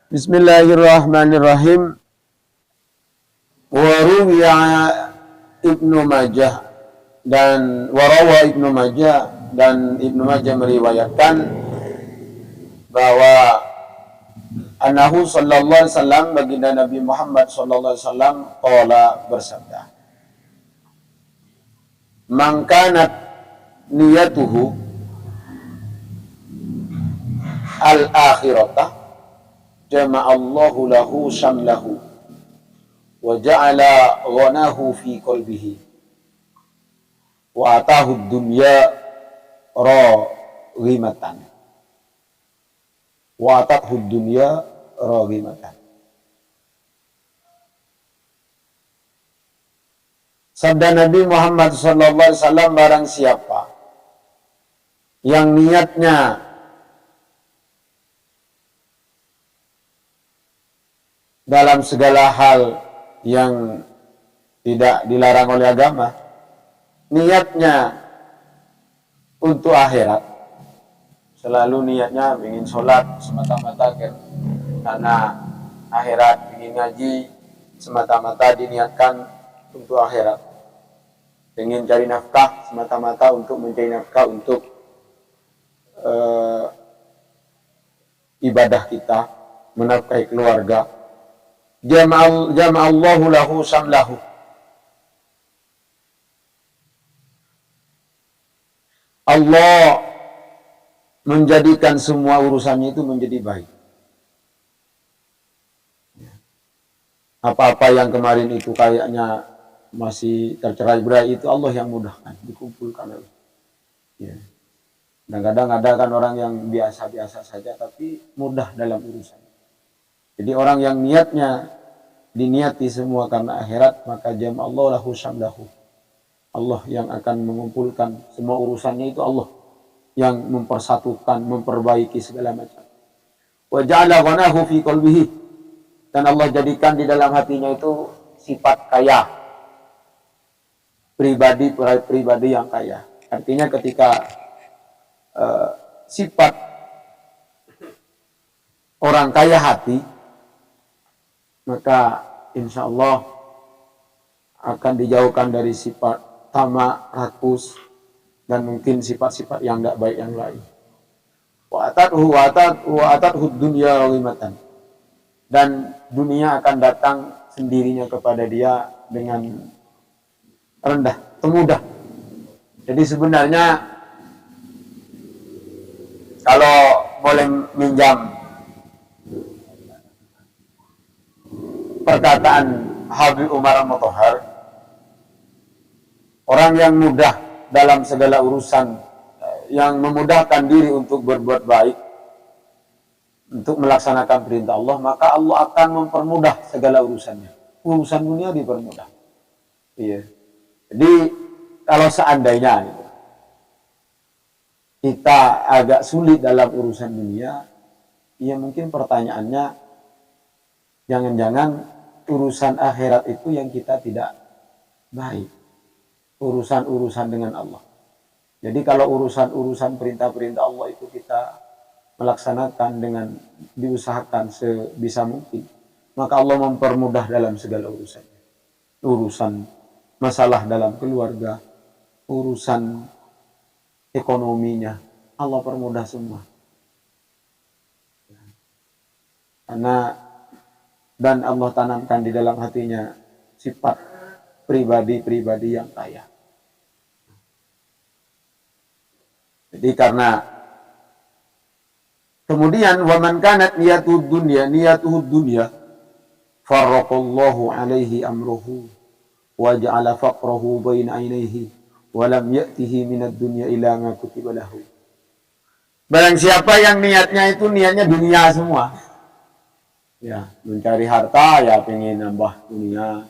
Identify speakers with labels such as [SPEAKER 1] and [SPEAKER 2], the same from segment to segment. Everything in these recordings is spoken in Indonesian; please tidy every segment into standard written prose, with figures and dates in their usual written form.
[SPEAKER 1] Bismillahirrahmanirrahim. Waruwiya Ibnu Majah dan warawa Ibnu Majah dan Ibnu Majah meriwayatkan bahwa annahu sallallahu alaihi wasallam, baginda Nabi Muhammad sallallahu alaihi wasallam qala, bersabda, man kanat niyatuhu al-akhirata jama'allahu lahu syamlahu wa ja'ala ghanahu fi qalbihi wa atahu dunya raghimatan wa atahu dunya raghimatan. Sabda Nabi Muhammad sallallahu alaihi wasallam, barang siapa yang niatnya dalam segala hal yang tidak dilarang oleh agama, niatnya untuk akhirat, selalu niatnya ingin sholat semata-mata karena akhirat, ingin ngaji semata-mata diniatkan untuk akhirat, ingin cari nafkah semata-mata untuk mencari nafkah untuk ibadah kita, menafkahi keluarga. Jama'allahu lahu syamlahu, Allah menjadikan semua urusannya itu menjadi baik. Apa-apa yang kemarin itu kayaknya masih tercerai-berai, itu Allah yang mudahkan, dikumpulkan. Ya. Kadang-kadang ada kan orang yang biasa-biasa saja tapi mudah dalam urusan. Jadi orang yang niatnya diniati semua karena akhirat, maka jama'allahu lahu syamlahu, Allah yang akan mengumpulkan semua urusannya, itu Allah yang mempersatukan, memperbaiki segala macam. Wa ja'ala ghanahu fi qalbihi, dan Allah jadikan di dalam hatinya itu sifat kaya, pribadi yang kaya. Artinya ketika sifat orang kaya hati, maka insya Allah akan dijauhkan dari sifat tamak, rakus, dan mungkin sifat-sifat yang tidak baik yang lain. Wa atathu dunya ghimatan, dan dunia akan datang sendirinya kepada dia dengan rendah, temudah. Jadi sebenarnya kalau boleh minjam perkataan Habib Umar Al-Mutahhar, orang yang mudah dalam segala urusan, yang memudahkan diri untuk berbuat baik, untuk melaksanakan perintah Allah, maka Allah akan mempermudah segala urusannya. Urusan dunia dipermudah. Iya. Jadi kalau seandainya kita agak sulit dalam urusan dunia, ya mungkin pertanyaannya, jangan-jangan urusan akhirat itu yang kita tidak baik, urusan-urusan dengan Allah. Jadi kalau urusan-urusan perintah-perintah Allah itu kita melaksanakan dengan diusahakan sebisa mungkin, maka Allah mempermudah dalam segala urusan. Urusan masalah dalam keluarga, urusan ekonominya, Allah permudah semua. Karena dan Allah tanamkan di dalam hatinya sifat pribadi-pribadi yang kaya. Jadi karena kemudian waman kanat niyatuhud dunya farraqallahu alaihi amruhu wa ja'ala faqrahu baina ainaihi wa lam ya'tihi minad dunya illa ma kutiba lahu. Barang siapa yang niatnya dunia semua, ya, mencari harta, ya pengen nambah dunia.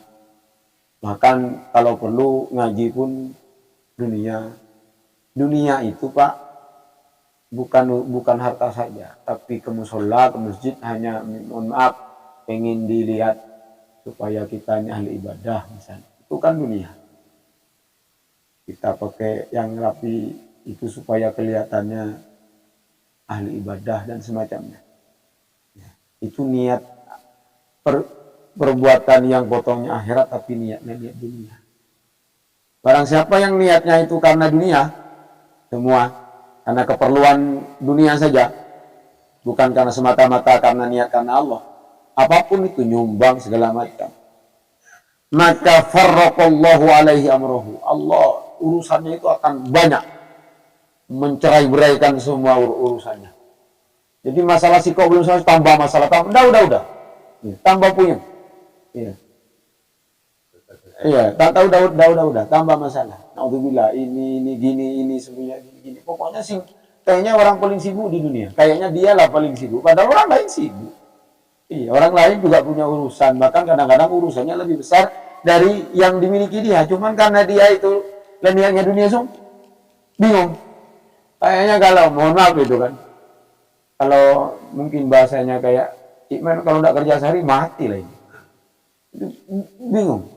[SPEAKER 1] Bahkan kalau perlu ngaji pun dunia. Dunia itu Pak, bukan harta saja, tapi ke musola, ke masjid hanya, mohon maaf, pengen dilihat supaya kita ini ahli ibadah misalnya. Itu kan dunia. Kita pakai yang rapi itu supaya kelihatannya ahli ibadah dan semacamnya. Itu niat perbuatan yang potongnya akhirat tapi niatnya niat dunia. Barang siapa yang niatnya itu karena dunia, semua karena keperluan dunia saja, bukan karena semata-mata karena niat karena Allah, apapun itu nyumbang segala macam, maka farraqallahu alaihi amrohu, Allah urusannya itu akan banyak, mencerai-beraikan semua urusannya. Jadi masalah sikap belum selesai, tambah masalah, udah, tambah punya. Iya. Iya, tak tahu udah, tambah masalah. Naudzubillah, ini gini, ini semuanya gini. Pokoknya sih kayaknya orang paling sibuk di dunia. Kayaknya dialah paling sibuk, padahal orang lain sibuk. Iya, orang lain juga punya urusan, bahkan kadang-kadang urusannya lebih besar dari yang dimiliki dia. Cuman karena dia itu niatnya dunia, bingung. Kayaknya kalau mohon maaf itu kan, kalau mungkin bahasanya kayak Iman kalau nggak kerja sehari mati lah ini. Bingung.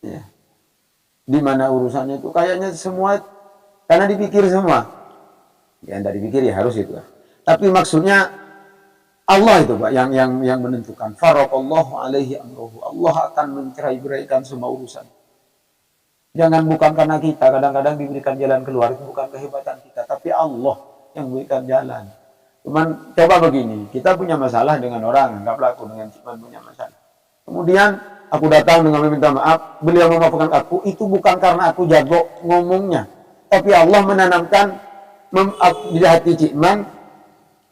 [SPEAKER 1] Ya. Di mana urusannya itu kayaknya semua karena dipikir semua. Ya enggak dipikir ya harus itu. Tapi maksudnya Allah itu Pak yang menentukan. Faraqallahu alaihi amruhu. Allah akan mencerai-beraikan semua urusan. Jangan bukan karena kita kadang-kadang diberikan jalan keluar itu bukan kehebatan kita, tapi Allah yang memberikan jalan. Cuman coba begini, kita punya masalah dengan orang, anggaplah aku dengan Cikman punya masalah. Kemudian aku datang dengan meminta maaf, beliau memaafkan aku, itu bukan karena aku jago ngomongnya, tapi Allah menanamkan di hati Cikman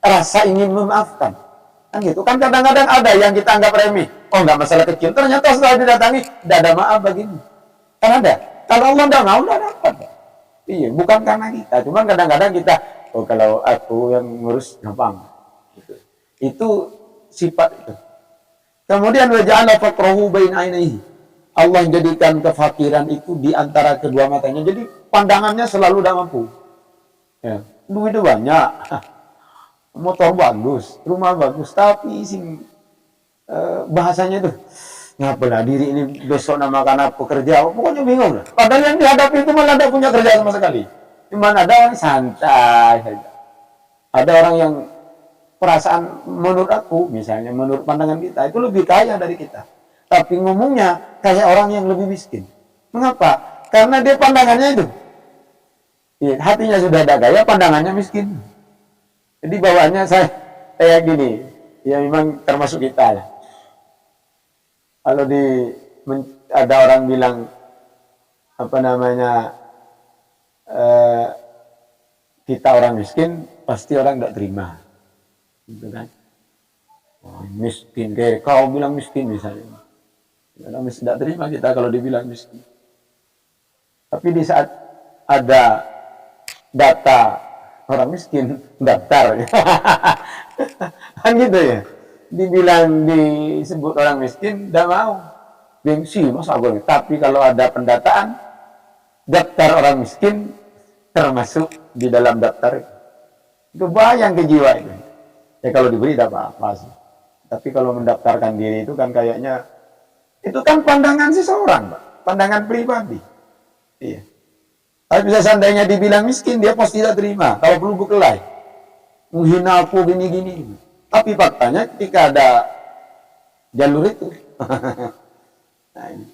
[SPEAKER 1] rasa ingin memaafkan. Kan gitu, kan kadang-kadang ada yang kita anggap remeh, oh nggak masalah kecil, ternyata setelah didatangi, tidak ada maaf bagimu. Kan ada, kalau Allah tidak mau, tidak dapat. Iya, bukan karena kita, cuman kadang-kadang kita, oh kalau aku yang ngurus gampang. Itu sifat itu. Kemudian waja'ala faqrahu baina ainaihi. Allah jadikan kefakiran itu di antara kedua matanya. Jadi pandangannya selalu tidak mampu. Ya, duit itu banyak, motor bagus, rumah bagus, tapi bahasanya itu ngapalah diri ini besok namakan apa kerja, pokoknya bingung lah. Padahal yang dihadapi itu malah tidak punya kerja sama sekali. Cuman ada orang santai saja. Ada orang yang perasaan menurut aku, misalnya menurut pandangan kita, itu lebih kaya dari kita. Tapi ngomongnya kayak orang yang lebih miskin. Mengapa? Karena dia pandangannya itu. Ya, hatinya sudah ada gaya, pandangannya miskin. Jadi bawaannya saya kayak gini. Ya memang termasuk kita lah. Kalau ada orang bilang, apa namanya, kita orang miskin, pasti orang tidak terima. Gitu kan? Oh, miskin, kayak kau bilang miskin misalnya. Orang miskin tidak terima kita kalau dibilang miskin. Tapi di saat ada data orang miskin, daftar. Kan gitu ya. Disebut orang miskin, tidak mau. Gengsi, masa boleh. Tapi kalau ada pendataan, daftar orang miskin termasuk di dalam daftar itu bayang ke jiwa itu. Ya kalau diberi tidak apa-apa sih. Tapi kalau mendaftarkan diri itu kan kayaknya itu kan pandangan seseorang, Pak. Pandangan pribadi. Iya. Tapi bisa seandainya dibilang miskin, dia pasti tidak terima. Kalau perlu berkelahi, menghina aku gini-gini. Tapi faktanya ketika ada jalur itu, nah ini.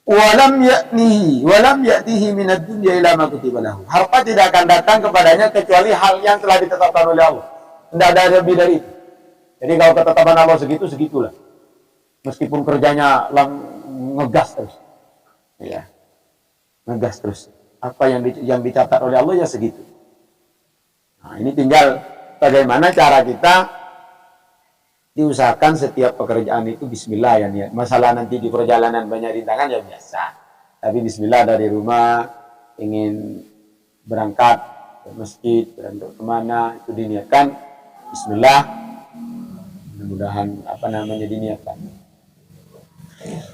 [SPEAKER 1] Walam ya'tihi minad dunya ila ma kutiba lahu. Harta tidak akan datang kepadanya kecuali hal yang telah ditetapkan oleh Allah. Tidak ada lebih dari itu. Jadi kalau ketetapan Allah segitu, segitulah. Meskipun kerjanya ngegas terus. Ya. Ngegas terus. Apa yang dicatat oleh Allah ya segitu. Nah, ini tinggal bagaimana cara kita diusahakan setiap pekerjaan itu bismillah ya niat. Masalah nanti di perjalanan banyak rintangan ya biasa. Tapi bismillah dari rumah ingin berangkat ke masjid, berangkat kemana itu diniatkan bismillah. Mudah-mudahan diniatkan.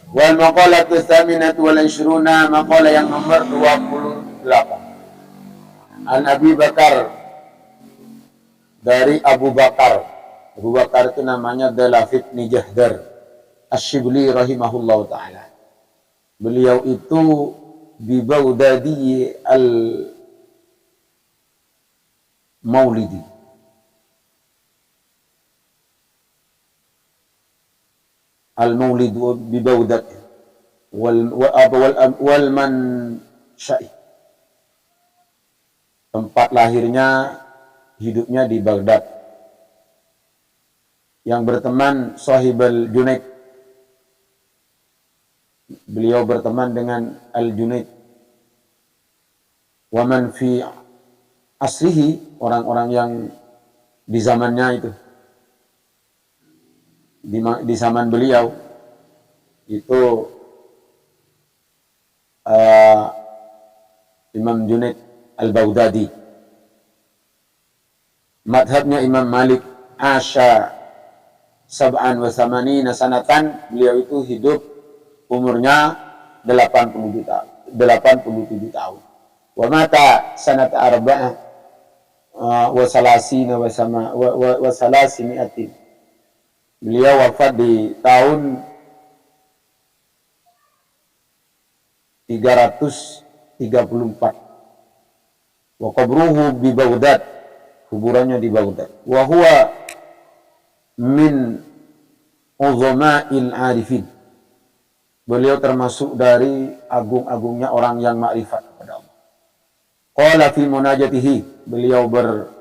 [SPEAKER 1] Wal maqalatu tsaminatu wal 20 maqalah yang nomor 28. An Abi Bakar dari Abu Bakar. Abu Bakar itu namanya Dalafit bin Jahdar Asy-Syibli rahimahullahu taala. Beliau itu di Baghdadi al-Maulidi. al-maulid bi Baghdad wal mansha'i, tempat lahirnya, hidupnya di Baghdad. Yang berteman Sahibul Junaid, beliau berteman dengan Al-Junaid. Wa man fi asrihi, orang-orang yang di zamannya itu, di zaman beliau itu Imam Junaid Al-Baghdadi. Madhabnya Imam Malik, asya sab'an wa thamanina sanatan, beliau itu hidup umurnya 87 tahun. Wa mata sanata arba'ah wa salasina wa salasimi'atin. Beliau wafat di tahun 334. Wa qabruhu bi Baghdad, kuburannya di Baghdad. Wa huwa min uzama'il arifin, beliau termasuk dari agung-agungnya orang yang makrifat kepada Allah. Qala fi munajatihi, beliau berkata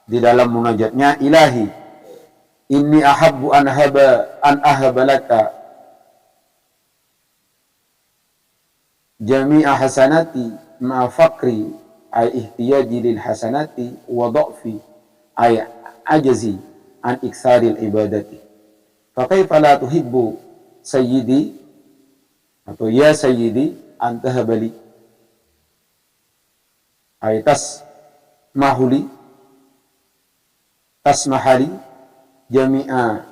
[SPEAKER 1] di dalam munajatnya, ilahi inni ahabbu an ahaba laka jami'a hasanati ma'a faqri ay ihtiyaji lil hasanati wa dha'fi ay ajazi an iksaril ibadati. Fa kaifa la tuhibbu sayyidi, atau ya sayyidi anta habali ay tasmahuli jami'a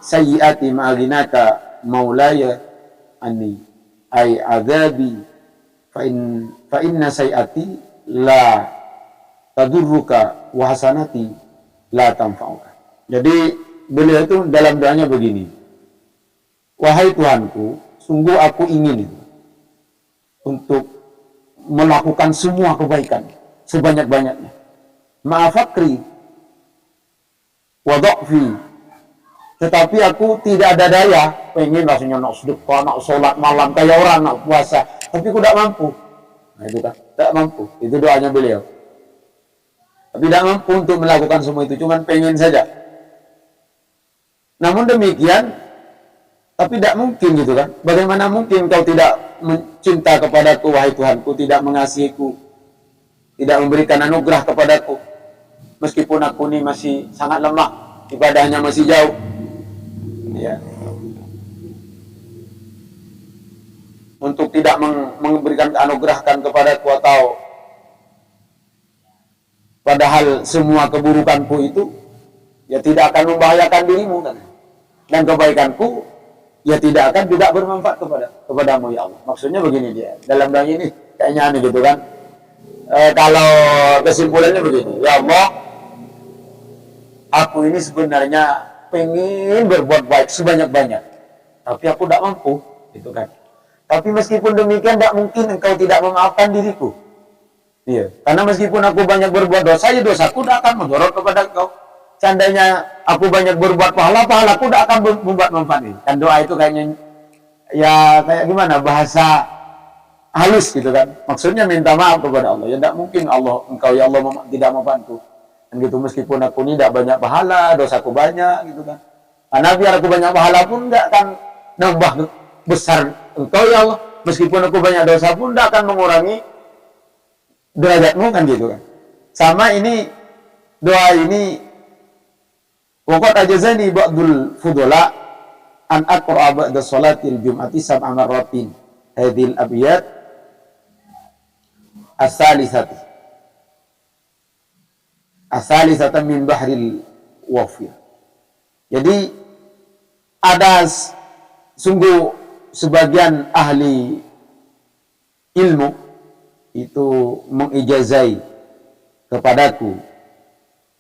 [SPEAKER 1] sayyiati ma'aginaka maulaya anni ay azabi fa inna sayyiati la tadurruka wa hasanati la tanfa'uka. Jadi beliau itu dalam doanya begini, wahai Tuhanku, sungguh aku ingin untuk melakukan semua kebaikan sebanyak-banyaknya, ma'afakri wa dha'fi, tetapi aku tidak ada daya, pengen rasanya nak sedekah, nak sholat malam kayak orang, nak puasa, tapi aku tidak mampu. Nah itu kan, tidak mampu. Itu doanya beliau. Tapi tidak mampu untuk melakukan semua itu, cuman pengen saja. Namun demikian, tapi tidak mungkin gitu kan. Bagaimana mungkin kau tidak mencinta kepadaku, wahai Tuhanku, tidak mengasihiku, tidak memberikan anugerah kepadaku, meskipun aku ini masih sangat lemah, ibadahnya masih jauh. Ya. Untuk tidak memberikan anugerahkan kepadaku, atau padahal semua keburukanku itu ya tidak akan membahayakan dirimu kan, dan kebaikanku ya tidak akan tidak bermanfaat kepadamu ya Allah. Maksudnya begini dia dalam doa ini kayaknya aneh gitu kan. Kalau kesimpulannya begini, ya Allah, aku ini sebenarnya pengen berbuat baik sebanyak-banyak, tapi aku tidak mampu gitu kan. Tapi meskipun demikian tidak mungkin engkau tidak memaafkan diriku. Iya, karena meskipun aku banyak berbuat dosa, ya dosaku tidak akan mendorong kepada engkau. Seandainya aku banyak berbuat pahala, pahalaku tidak akan membuat manfaat. Kan doa itu kayaknya ya kayak gimana, bahasa halus gitu kan. Maksudnya minta maaf kepada Allah. Ya tidak mungkin Allah, engkau ya Allah tidak membantu. Dan gitu meskipun aku ini tidak banyak pahala, dosaku banyak gitu kan. Karena biar aku banyak pahala pun tidak akan nambah besar engkau ya Allah. Meskipun aku banyak dosa pun tidak akan mengurangi derajatmu kan gitu kan. Sama ini doa ini, waqad ajazani ba'dul fudula an aqra'a ba'da salatil jum'ati sab'a marratin hadhil abyat as-salisata min bahril wafir. Jadi ada sungguh sebagian ahli ilmu itu mengijazai kepadaku,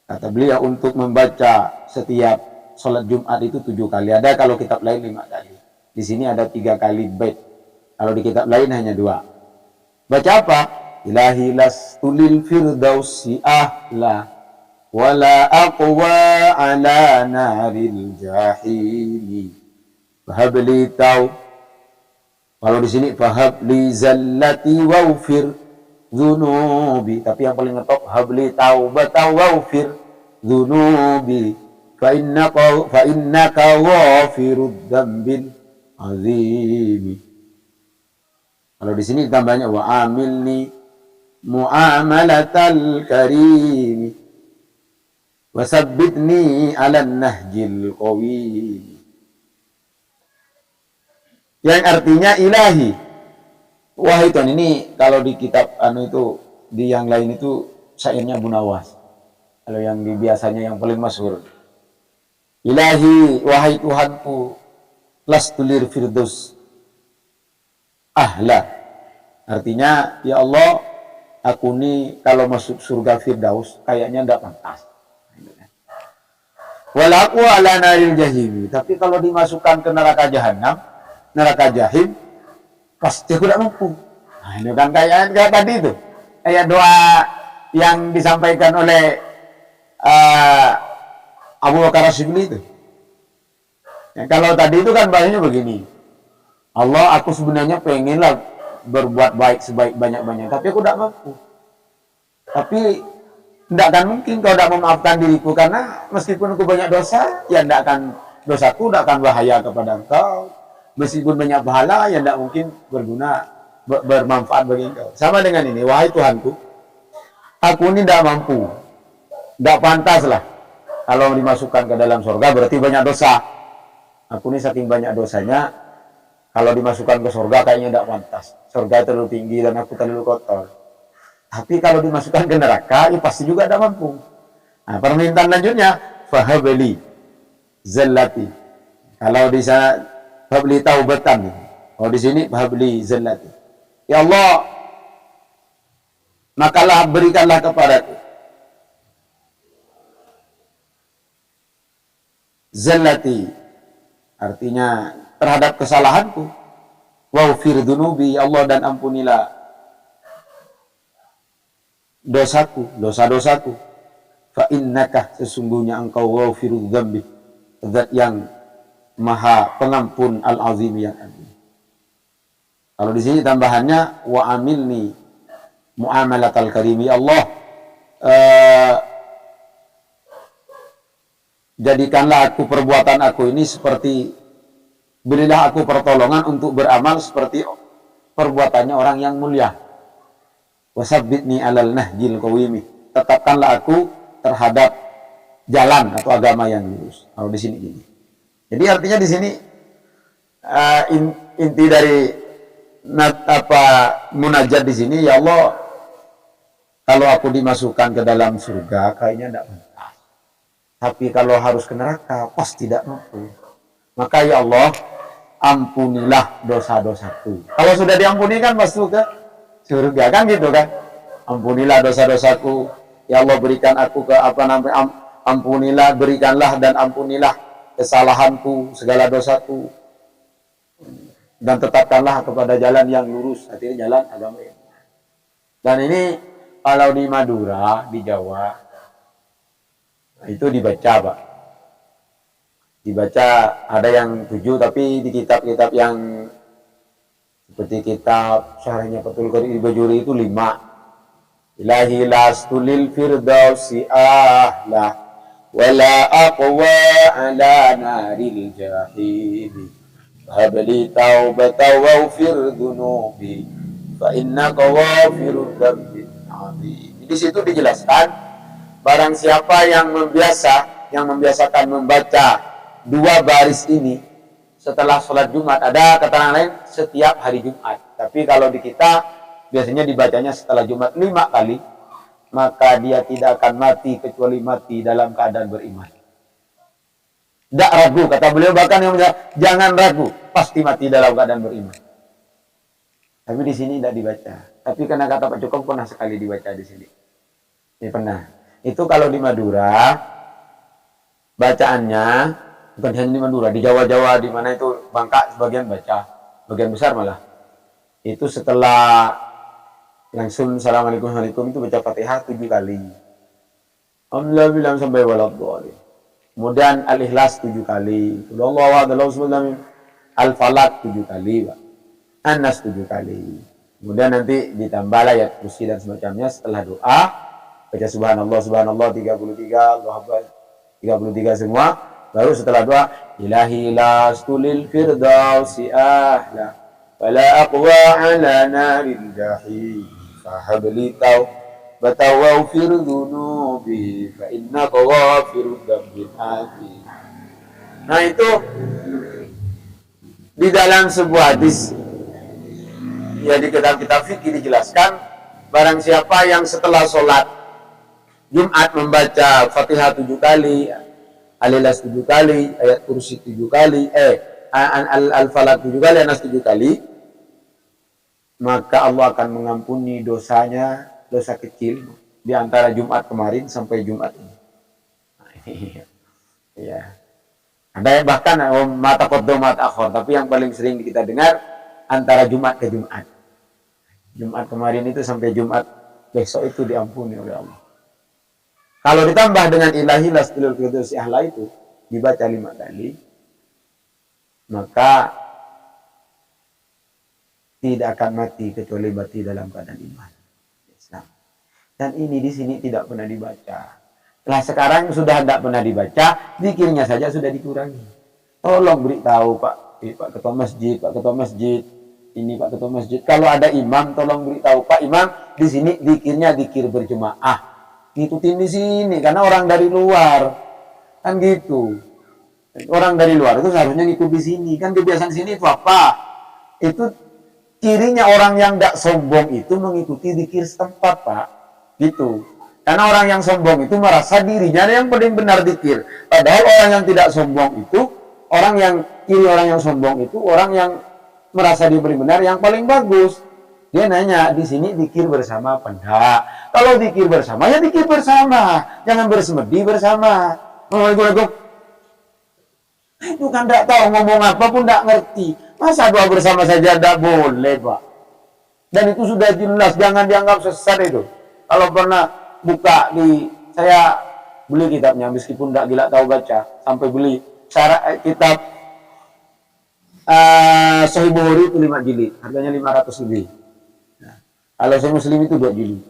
[SPEAKER 1] kata beliau, untuk membaca setiap sholat Jumat itu 7 kali. Ada kalau kitab lain 5 kali. Di sini ada 3 kali bait. Kalau di kitab lain hanya 2. Baca apa? Ilahi lastulil firdausi ahla wala aqwa ala naril jahili. Fahabli tau. Kalau di sini fahabli zallati waufir dzunubi, tapi yang paling ngetop habli taubata waufir dzunubi fa innaka ghafirud dzambil azimi. Kalau di sini tambahnya wa amilni muamalatal karimi wasabbitni ala nahjil qawim, yang artinya ilahi. Wahai Tuhan, ini kalau di kitab itu, di yang lain itu syairnya Bu Nawas. Kalau yang di biasanya yang paling masyhur, ilahi, wahai Tuhanku, lastulir firdaus ahla. Artinya, ya Allah, aku ini kalau masuk surga firdaus kayaknya tidak pantas. Walaku ala naril jahim, tapi kalau dimasukkan ke neraka jahanam, neraka jahim, pasti aku tidak mampu. Nah, ini kan kayak tadi itu, kayak doa yang disampaikan oleh Abu Bakar As-Siddiq itu. Ya, kalau tadi itu kan bahasanya begini, Allah, aku sebenarnya pengenlah berbuat baik sebaik banyak-banyak, tapi aku tidak mampu. Tapi tidak akan mungkin kau tidak memaafkan diriku, karena meskipun aku banyak dosa, ya tidak akan, dosaku tidak akan bahaya kepada engkau. Meskipun banyak pahala, ya tidak mungkin berguna, bermanfaat bagi engkau. Sama dengan ini, wahai Tuhanku, aku ini tidak mampu, tidak pantas lah. Kalau dimasukkan ke dalam surga berarti banyak dosa. Aku ini saking banyak dosanya, kalau dimasukkan ke surga kayaknya tidak pantas. Surga terlalu tinggi dan aku terlalu kotor. Tapi kalau dimasukkan ke neraka, ya pasti juga tidak mampu. Nah, permintaan lanjutnya, fahabli zallati. Kalau di sana fahabli taubatan. Kalau di sini fahabli zallati. Ya Allah, makalah berikanlah kepadaku zallati, artinya terhadap kesalahanku. Waufir dunubi, ya Allah, dan ampunilah dosaku, dosa-dosaku. Fa innaka, sesungguhnya engkau waufirudz dzambi, zat yang maha pengampun al-azim, yang agung. Kalau di sini tambahannya wa amilni muamalatal karimi, Allah, jadikanlah aku, perbuatan aku ini seperti, berilah aku pertolongan untuk beramal seperti perbuatannya orang yang mulia. Wasabbitni alal nahjil qawimi, tetapkanlah aku terhadap jalan atau agama yang lurus. Kalau di sini gini. Jadi artinya di sini inti dari munajat di sini, ya Allah, kalau aku dimasukkan ke dalam surga kayaknya tidak pantas. Tapi kalau harus ke neraka pasti tidak mampu. Maka ya Allah, ampunilah dosa-dosaku. Kalau sudah diampuni kan masuk ke surga, kan gitu kan? Ampunilah dosa-dosaku, ya Allah, berikan aku ke ampunilah, berikanlah dan ampunilah kesalahanku, segala dosaku, dan tetapkanlah kepada jalan yang lurus, artinya jalan agama ini. Dan ini kalau di Madura, di Jawa, itu dibaca, Pak. Dibaca ada yang 7, tapi di kitab-kitab yang seperti kitab Syarahnya Fathul Qadir Bajuri itu 5. Ilahi lastulil firdausi ahla wala aqwa ala naril jahili habli taubata waufir dunubi fa innaka ghafirud dzambi azim. Di situ dijelaskan, barang siapa yang membiasakan membaca 2 baris ini setelah sholat Jumat, ada keterangan lain setiap hari Jumat, tapi kalau di kita biasanya dibacanya setelah Jumat 5 kali, maka dia tidak akan mati kecuali mati dalam keadaan beriman. Tidak ragu, kata beliau, bahkan yang jangan ragu, pasti mati dalam keadaan beriman. Tapi di sini tidak dibaca. Tapi karena kata Pak Cukong pernah sekali dibaca di sini. Ini pernah. Itu kalau di Madura bacaannya, bukan hanya di Madura, di Jawa-Jawa, di mana itu Bangka sebagian baca, bagian besar malah. Itu setelah langsung Assalamualaikum itu baca Fatihah 7 kali. Alhamdulillah bilang sampai waladhdallin. Kemudian Al-Ikhlas 7 kali. Allahu a'lam, Al-Falaq 7 kali, Pak. An-Nas 7 kali. Kemudian nanti ditambah ayat kursi dan semacamnya setelah doa. Baca subhanallah, subhanallah 33, Allah Akbar 33 semua. Baru setelah doa, ilahi lastulil firdausi ahla. Fala aqwa ala naril jahim. Fahabli Batawawfir dhunubi fa innaka ghafirud dzambil hakim. Nah itu di dalam sebuah hadis ya di kitab fikih dijelaskan barang siapa yang setelah sholat Jumat membaca Fatihah 7 kali, Al-Ikhlas 7 kali, ayat kursi 7 kali, Al-Falaq 7 kali, An-Nas 7 kali, maka Allah akan mengampuni dosanya, dosa kecil di antara Jumat kemarin sampai Jumat ini. Nah, ini ya. Ada yang bahkan mata qaddam mata akhir, tapi yang paling sering kita dengar antara Jumat ke Jumat. Jumat kemarin itu sampai Jumat besok itu diampuni oleh Allah. Kalau ditambah dengan ilahi lastilul firdausi ahla itu dibaca 5 kali, maka tidak akan mati kecuali mati dalam keadaan iman. Islam. Dan ini di sini tidak pernah dibaca. Nah sekarang sudah tidak pernah dibaca, zikirnya saja sudah dikurangi. Tolong beritahu Pak Ketua Masjid, Pak Ketua Masjid, ini Pak Ketua Masjid. Kalau ada imam, tolong beritahu Pak Imam, di sini zikirnya zikir berjemaah. Ngikutin di sini, karena orang dari luar kan gitu. Orang dari luar itu seharusnya ngikut di sini. Kan kebiasaan sini itu apa? Itu cirinya orang yang tidak sombong itu mengikuti zikir setempat, Pak. Gitu. Karena orang yang sombong itu merasa dirinya yang paling benar zikir. Padahal orang yang tidak sombong itu, ciri orang yang sombong itu orang yang merasa dia paling benar yang paling bagus. Dia nanya, di sini zikir bersama apa enggak? Kalau zikir bersama, ya zikir bersama. Jangan bersemedi bersama. Itu kan tidak tahu ngomong apa pun tidak ngerti. Masa doa bersama saja tidak boleh, Pak? Dan itu sudah jelas, jangan dianggap sesat itu. Kalau pernah buka saya beli kitabnya, meskipun tidak gila tahu baca, sampai beli kitab Sahih Bukhari itu 5 jilid, harganya 500 lebih. Nah, kalau Sahih Muslim itu 2 jilid.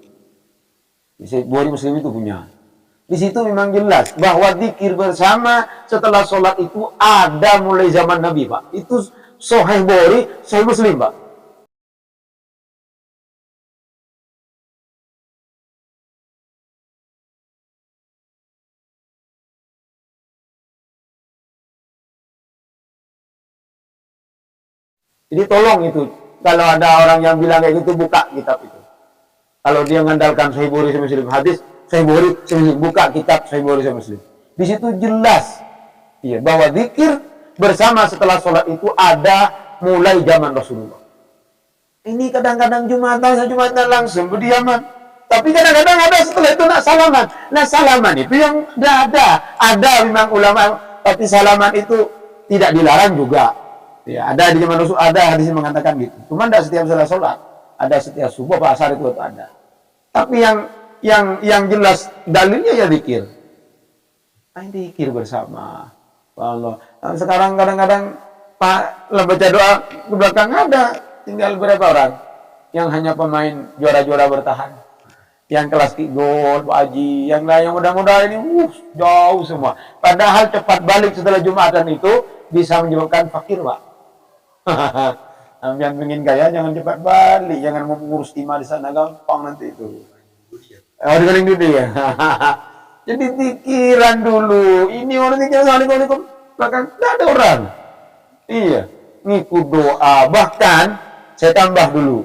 [SPEAKER 1] Sahih Bukhari Muslim itu punya. Di situ memang jelas bahwa zikir bersama setelah sholat itu ada mulai zaman Nabi, Pak. Itu Sahih Bukhari, Sahih Muslim, Pak. Jadi tolong itu, kalau ada orang yang bilang kayak gitu, buka kitab itu. Kalau dia mengandalkan Sahih Bukhari, Sahih Muslim, hadis Sahih Bukhari, Sahih Muslim, buka kitab Sahih Bukhari, Sahih Muslim. Di situ jelas bahwa zikir bersama setelah sholat itu ada mulai zaman Rasulullah. Ini kadang-kadang Jumatan langsung berdiaman. Tapi kadang-kadang ada setelah itu nak salaman. Nah salaman itu yang tidak ada. Ada memang ulama, tapi salaman itu tidak dilarang juga. Ya, ada di zaman Rasul, ada hadis yang mengatakan gitu. Cuma tidak setiap sholat. Ada setiap subuh, Pak Asar itu ada. Tapi yang jelas dalilnya ya zikir. Zikir bersama. Allah. Sekarang kadang-kadang Pak baca doa ke belakang ada tinggal berapa orang yang hanya pemain juara-juara bertahan, yang kelas gol, Pak Haji, yang lain yang mudah-mudahan ini jauh semua. Padahal cepat balik setelah Jumatan itu bisa menyebabkan fakir, Pak. Yang ingin kaya jangan cepat balik, jangan mau ngurus timah di sana gampang nanti itu. Oh, dibanding dulu ya. Jadi pikiran dulu. Ini orang yang assalamualaikum belakang tidak ada orang. Iya, ngikut doa. Bahkan saya tambah dulu.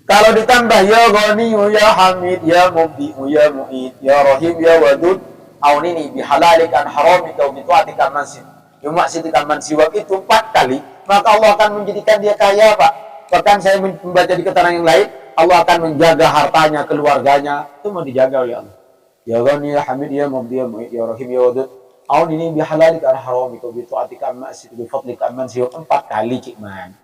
[SPEAKER 1] Kalau ditambah ya Ghani, ya Hamid, ya Mubdi'u, ya Mu'id, ya Rahim, ya Wadud, aunini bihalalikan haramika wa bita'atika mansin. Yumaksidikan mansiwak itu 4 kali, maka Allah akan menjadikan dia kaya, Pak. Bahkan saya membaca di keterangan yang lain, Allah akan menjaga hartanya, keluarganya. Itu mau dijaga oleh Allah. Ya Ghani, ya Hamid, ya Mubdi, ya Mu'id, ya Rahim, ya Wadud, aunini bihalalika haramika wa bita'atika mansin, bifadlika mansiwak 4 kali, Cik Man.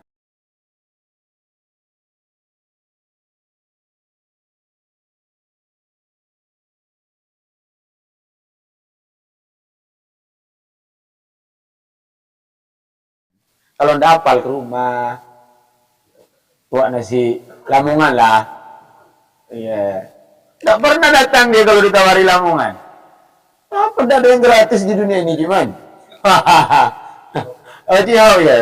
[SPEAKER 1] Kalau ndak hafal ke rumah, buat nasi Lamongan lah. Iya. Nggak pernah datang dia kalau ditawari Lamongan. Apa ada yang gratis di dunia ini gimana? Oh ciao ya.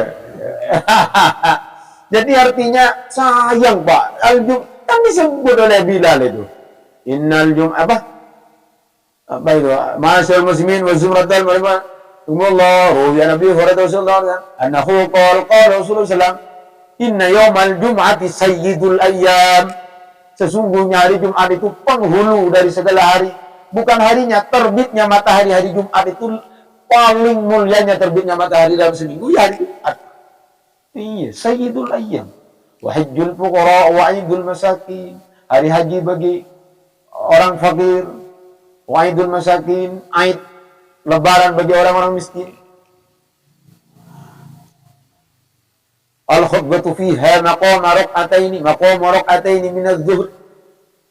[SPEAKER 1] Jadi artinya sayang Pak. Al-Jum kan disebut oleh Bilal itu. Innal jum apa itu? Masyaallah muslimin wa zumratal mu'minin. Allah ruya Nabi Rasulullah annahu qala Rasulullah sallallahu inna yawmal jum'ati sayyidul ayyam. Sesungguhnya hari Jumat itu penghulu dari segala hari. Bukan harinya terbitnya matahari hari Jumat itu paling mulianya terbitnya matahari dalam seminggu ya hari Jumat. Iya, sayyidul ayyam. Wa hajjul fuqara wa aidul masakin. Hari haji bagi orang fakir. Wa aidul masakin, aid lebaran bagi orang-orang miskin. Al-khutbatu fiha maqam rak'ataini min adh-dhuhr.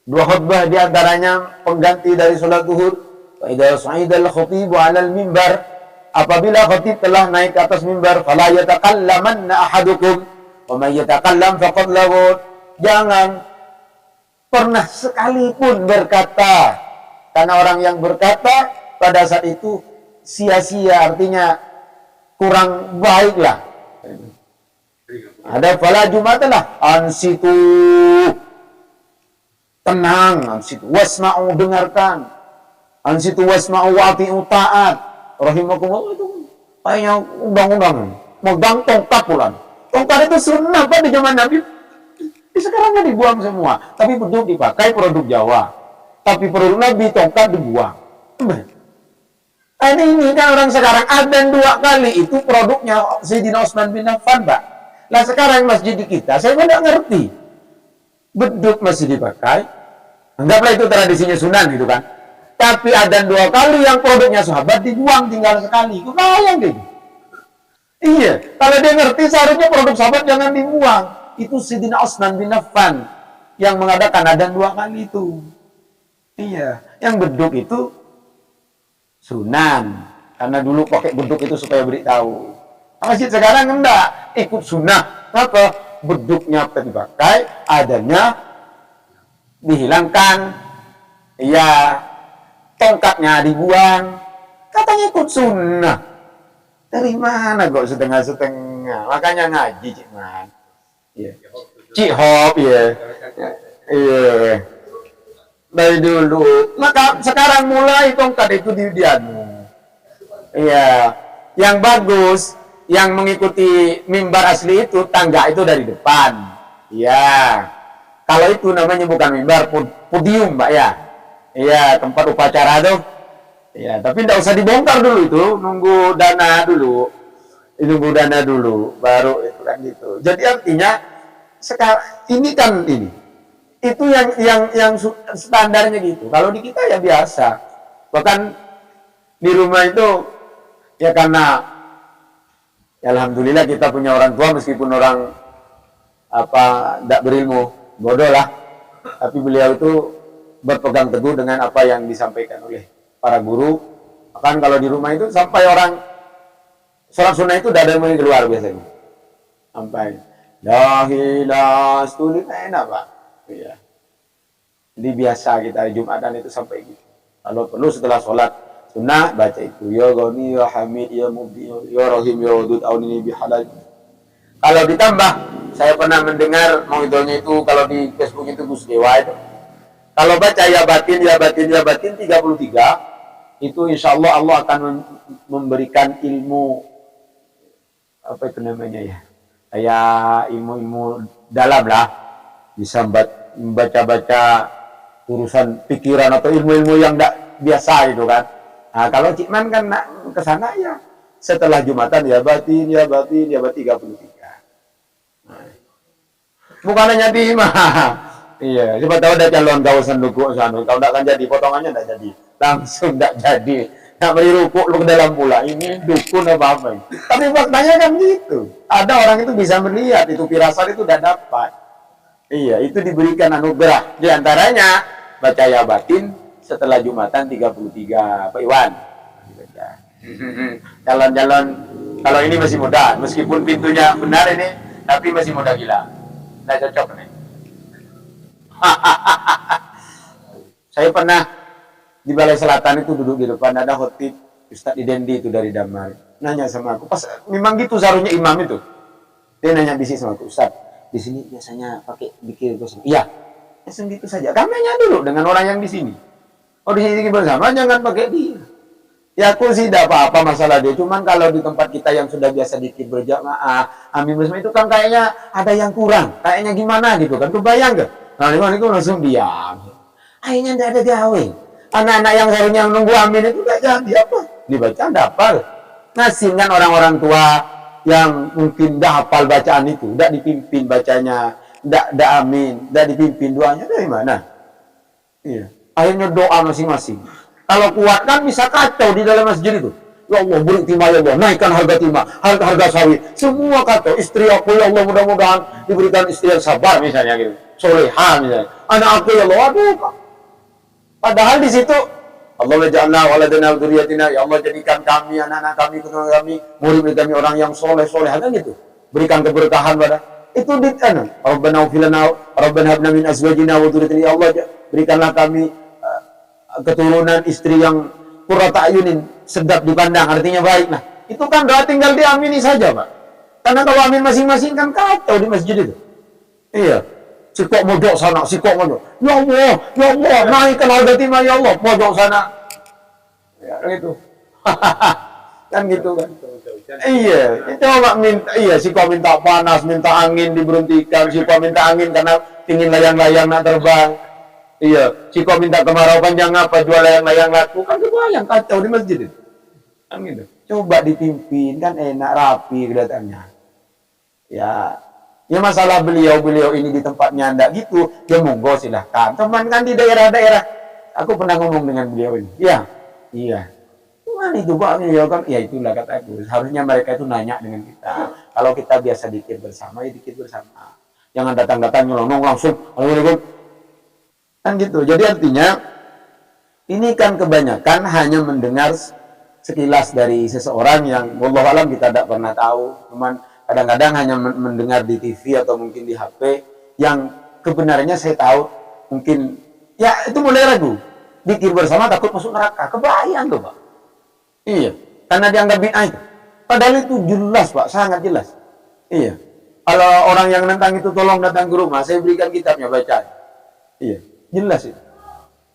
[SPEAKER 1] Dua khutbah di antaranya pengganti dari salat zuhur. Wa idza sa'ida al-khatibu 'ala al-mimbar, apabila khatib telah naik ke atas mimbar, fala yatakallamanna ahadukum wa may yatakallam faqad laghut. Jangan pernah sekalipun berkata, karena orang yang berkata pada saat itu sia-sia, artinya kurang baiklah. Ada fala jumatalah ansitu, tenang, ansitu wasma'u, dengarkan, ansitu wasma'u wa'ti'u, taat. Rahimakumullah itu kayaknya undang-undang megang tongkat pulang. Tongkat itu sunnah Pak di zaman Nabi. Sekarang kan dibuang semua, tapi beduk dipakai produk Jawa. Tapi produk Nabi tongkat dibuang. Ini kan orang sekarang adzan 2 kali itu produknya Sayyidina Utsman bin Affan, Pak. Lah sekarang masjid di kita, saya tidak ngerti. Beduk masih dipakai. Anggaplah itu tradisinya Sunan gitu kan. Tapi adzan 2 kali yang produknya sahabat dibuang tinggal sekali. Kebayang deh. Iya, kalau dia ngerti seharusnya produk sahabat jangan dibuang. Itu Sayyidina Utsman bin Affan yang mengadakan adzan 2 kali itu. Iya, yang beduk itu Sunan. Karena dulu pakai beduk itu supaya beritahu. Masjid sekarang enggak, ikut sunnah. Apa? Beduknya dipakai, adanya dihilangkan. Iya, tongkatnya dibuang. Katanya ikut sunnah. Dari mana kok setengah-setengah? Makanya ngaji, Cik Man. Iya. Cik Hop, ya. Iya. Dari dulu. Maka sekarang mulai tongkat itu dianu. Iya. Yang bagus, yang mengikuti mimbar asli itu tangga itu dari depan. Iya. Kalau itu namanya bukan mimbar, podium, Mbak ya. Iya, tempat upacara tuh. Iya, tapi tidak usah dibongkar dulu itu, nunggu dana dulu. Nunggu dana dulu, baru itu kan gitu. Jadi artinya sekarang ini kan ini. Itu yang standarnya gitu. Kalau di kita ya biasa. Bahkan di rumah itu ya karena ya alhamdulillah kita punya orang tua meskipun orang tidak berilmu, bodoh lah. Tapi beliau itu berpegang teguh dengan apa yang disampaikan oleh para guru. Kan kalau di rumah itu sampai orang sholat sunnah itu tidak ada yang mau keluar biasanya. Sampai dahilah tulis enak Pak. Iya. Jadi biasa kita Jumatan itu sampai gitu. Kalau perlu setelah sholat sunnah baca itu ya Ghani ya Hamid ya Mubdi ya Rahim ya Wadud aunini bihalal. Kalau ditambah, saya pernah mendengar mauidahnya itu kalau di Facebook itu Gus Dewa itu. Kalau baca ya batin 33 itu insya Allah Allah akan memberikan ilmu apa itu namanya ya, kayak ilmu-ilmu dalam lah, bisa membaca-baca urusan pikiran atau ilmu-ilmu yang tidak biasa gitu kan. Nah kalau Cik Man kan ke sana ya setelah Jumatan ya batin 33. Nah, bukan hanya di iya, siapa tahu ada calon kawasan duku sana. Kalau tidak akan jadi, potongannya tidak jadi, langsung tidak jadi. Nak beri rukuk lu ke dalam pula. Ini dukun apa-apa. Tapi faktanya kan gitu. Ada orang itu bisa melihat, itu firasat itu tidak dapat. Iya, itu diberikan anugerah. Di antaranya baca ya batin setelah Jumatan 33, Pak Iwan. Calon-calon Kalau ini masih muda, meskipun pintunya benar ini, tapi masih muda gila. Nggak cocok nih. Saya pernah di Balai Selatan itu duduk di depan, ada khotib Ustadz Idendi itu dari Damar. Nanya sama aku, pas memang gitu seharusnya imam itu. Dia nanya bisik sama aku, Ustadz, di sini biasanya pakai zikir bersama. Iya, langsung gitu saja. Kami nanya dulu dengan orang yang di sini. Oh, di sini zikir bersama, jangan pakai dia. Ya aku sih tidak apa-apa masalah dia. Cuman kalau di tempat kita yang sudah biasa zikir berjamaah, amin bersama itu kan kayaknya ada yang kurang. Kayaknya gimana gitu kan. Kebayang gak? Nah, itu langsung diam. Akhirnya tidak ada diawe. Anak-anak yang seharusnya menunggu amin itu tidak jadi apa? Dibaca tidak hafal. Ngasih kan orang-orang tua yang mungkin tidak hafal bacaan itu, tidak dipimpin bacanya, tidak amin, tidak dipimpin doanya dari mana? Iya. Akhirnya doa masing-masing. Kalau kuat kan bisa kacau di dalam masjid itu. Ya Allah, beri timah ya Allah, naikkan harga timah, harga sawit, semua kacau. Istri aku ya Allah, mudah-mudahan diberikan istri yang sabar misalnya gitu, solehah misalnya. Anak aku ya Allah, aduh. Padahal di situ Allah ja'alna waladana dzurriyyatina, ya Allah jadikan kami, anak-anak kami, keturunan kami, murid kami orang yang soleh-soleh, kan gitu. Berikan keberkahan pada itu di sana. Rabbana ighfir lana, Rabbana hab lana min azwajina wa dhurriyyatina, ya Allah berikanlah kami keturunan istri yang qurrata ayunin, sedap dipandang, artinya baik. Nah, itu kan doa tinggal diamini saja, Pak. Karena kalau amin masing-masing kan kacau di masjid itu. Iya. Sikok mojok sana, sikok mojok. Ya Allah, naikkan harga timah ya Allah, mojok sana. Ya, gitu. Kan gitu kan. Iya, coba minta, iya, sikok minta panas, minta angin diberhentikan, sikok minta angin karena ingin layang-layang nak terbang. Iya, Ciko minta kemarau panjang apa, jual layang-layang laku, kan kebayang kacau di masjid itu. Kan gitu. Coba dipimpin, kan enak, rapi kelihatannya. Ya masalah beliau ini di tempatnya ndak gitu, ya monggo silahkan. Teman kan di daerah-daerah, aku pernah ngomong dengan beliau ini. Iya. Gimana itu Pak? Beliau kan, ya itulah kata aku. Harusnya mereka itu nanya dengan kita. Kalau kita biasa dikir bersama, ya dikir bersama. Jangan datang-datang nyelonong langsung. Assalamualaikum. Kan gitu. Jadi artinya ini kan kebanyakan hanya mendengar sekilas dari seseorang yang wallahu alam kita tidak pernah tahu. Cuman kadang-kadang hanya mendengar di TV atau mungkin di HP yang kebenarannya saya tahu mungkin ya itu mulai ragu. Dikir bersama takut masuk neraka. Kebayang tuh, Pak. Iya, karena dianggap bid'ah itu. Padahal itu jelas, Pak, sangat jelas. Iya. Kalau orang yang nentang itu tolong datang ke rumah, saya berikan kitabnya baca. Iya. Jelas itu.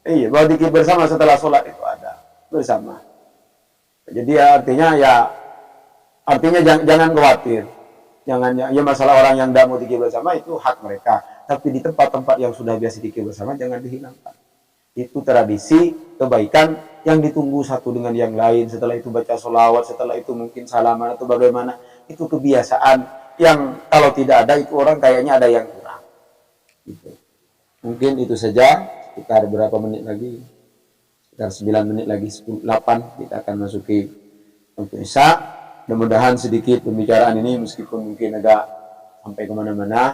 [SPEAKER 1] Iya, bahwa dikir bersama setelah sholat itu ada bersama. Jadi ya artinya jangan khawatir. Jangan ya masalah orang yang tidak mau dikir bersama itu hak mereka. Tapi di tempat-tempat yang sudah biasa dikir bersama jangan dihilangkan. Itu tradisi kebaikan yang ditunggu satu dengan yang lain. Setelah itu baca sholawat, setelah itu mungkin salaman atau bagaimana. Itu kebiasaan yang kalau tidak ada itu orang kayaknya ada yang kurang. Gitu. Mungkin itu saja, sekitar berapa menit lagi? Sekitar 9 menit lagi, 8 kita akan masuki untuk Isya. Mudah-mudahan sedikit pembicaraan ini meskipun mungkin agak sampai kemana-mana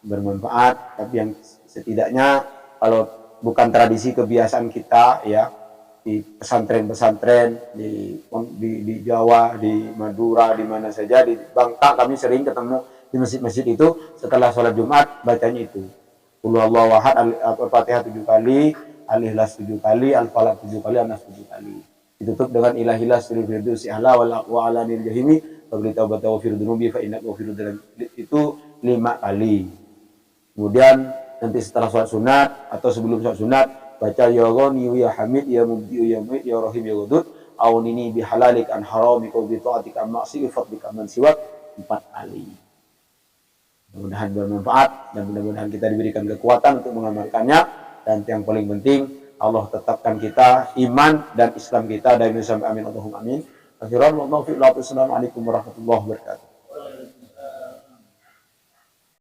[SPEAKER 1] bermanfaat, tapi yang setidaknya kalau bukan tradisi kebiasaan kita ya di pesantren-pesantren di Jawa, di Madura, di mana saja, di Bangka kami sering ketemu di masjid-masjid itu setelah sholat Jumat bacanya itu. Qul huwallahu ahad, Al-Fatihah 7 kali, Al-Ikhlas 7 kali, Al-Falaq 7 kali, An-Nas 7 kali. Ditutup dengan ilahilas firudus ihla wa ala nil jahimi wa bi taubata wa firdunubi fa inna ghafirud itu 5 kali. Kemudian nanti setelah sholat sunat atau sebelum sholat sunat baca ya Ghani ya Hamid ya Mubdi ya Mu'id ya Rahim ya Wadud aunini bihalalik an haramika bi ta'atika ma'si fadlika man siwak 4 kali. Mudah-mudahan bermanfaat dan mudah-mudahan kita diberikan kekuatan untuk mengamalkannya, dan yang paling penting Allah tetapkan kita iman dan Islam kita dari sampai amin Allahumma amin. Akhirul Assalamualaikum warahmatullahi wabarakatuh.